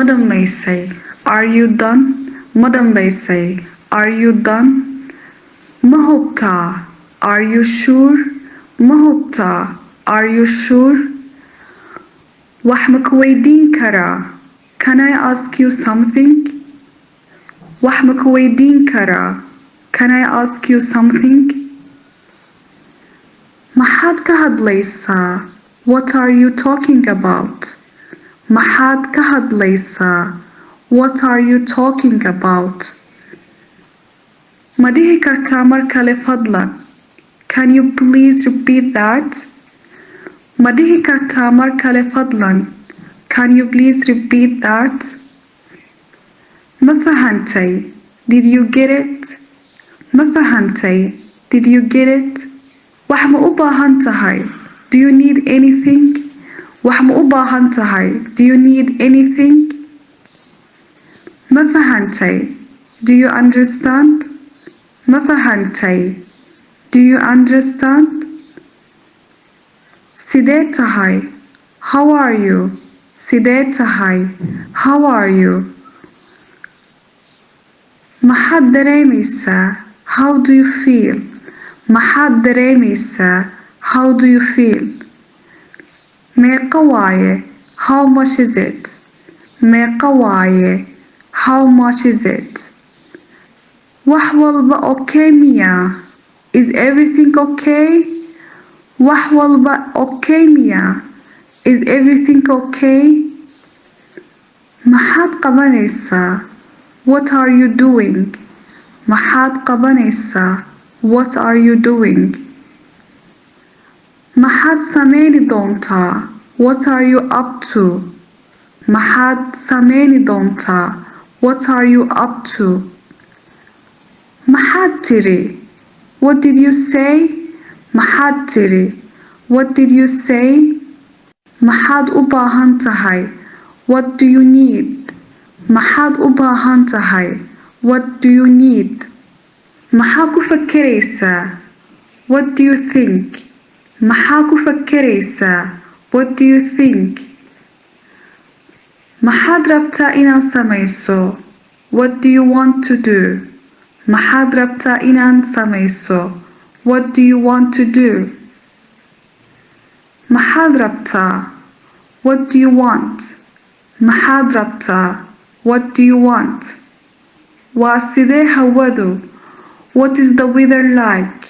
Ma dhammaysay? Are you done? Ma dhammaysay? Are you done? Ma hubtaa? Are you sure? Ma hubtaa? Are you sure? Wax ma ku weydiin karaa? Can I ask you something? Wax ma ku weydiin karaa? Can I ask you something? Maxaad ka hadlaysaa? What are you talking about? Maxaad ka hadlaysaa? What are you talking about? Ma dhihi kartaa mar kale fadlan? Can you please repeat that? Ma dhihi kartaa mar kale fadlan? Can you please repeat that? Ma fahantay? Did you get it? Ma fahantay? Did you get it? Wax ma u baahan tahay? Do you need anything? Wax ma u baahan tahay? Do you need anything? Ma fahantay? Do you understand? Ma fahantay? Do you understand? Sidee tahay? How are you? Sidee tahay? How are you? Maxaad dareemaysaa? How do you feel? Maxaad dareemaysaa? How do you feel? Meeqa waaye? How much is it? Meeqa waaye? How much is it? Wax walba okay miya? Is everything okay? Wax walba okay miya? Is everything okay? Maxaad qabanaysaa? What are you doing? Maxaad qabanaysaa? What are you doing? Maxaad sameyni doontaa? What are you up to? Maxaad sameyni doontaa? What are you up to? Maxaad tiri? What did you say? Maxaad tiri? What did you say? Maxaad u baahan tahay? What do you need? Maxaad u baahan tahay? What do you need? Maxaa ku fakeraysaa? What do you think? Maxaa ku fakeraysaa? What do you think? Maxaad rabtaa inaad samayso? What do you want to do? Maxaad rabtaa inaad samayso? What do you want to do? Maxaad rabtaa? What do you want? Maxaad rabtaa? What do you want? Waa sidee hawadu? What is the weather like?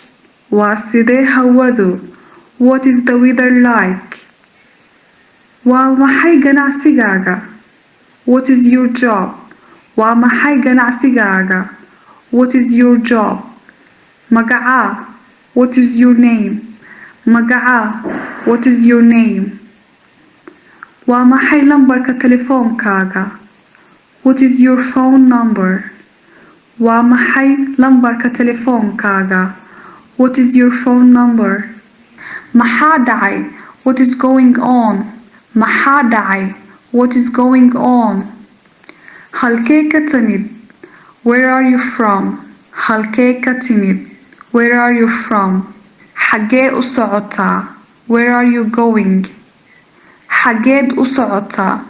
Waa sidee hawadu? What is the weather like? Waa maxay ganacsigaaga? What is your job? Waa maxay ganacsigaaga? What is your job? Magacaa? What is your name? Magacaa? What is your name? Waa maxay lambarka telefoonkaaga? What is your phone number? Waa maxay lambarka telefoonkaaga? What is your phone number? Maxaa dhacay? What is going on? Maxaa dhacay? What is going on? Halkee ka timid? Where are you from? Halkee ka timid? Where are you from? Xagee u socotaa? Where are you going? Xageed u socotaa?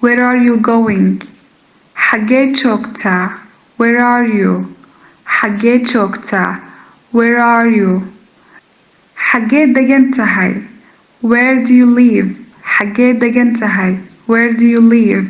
Where are you going? Xagee joogtaa? Where are you? Xagee joogtaa? Where are you? Xagee degan tahay? Where do you live? Xagee degan tahay? Where do you live?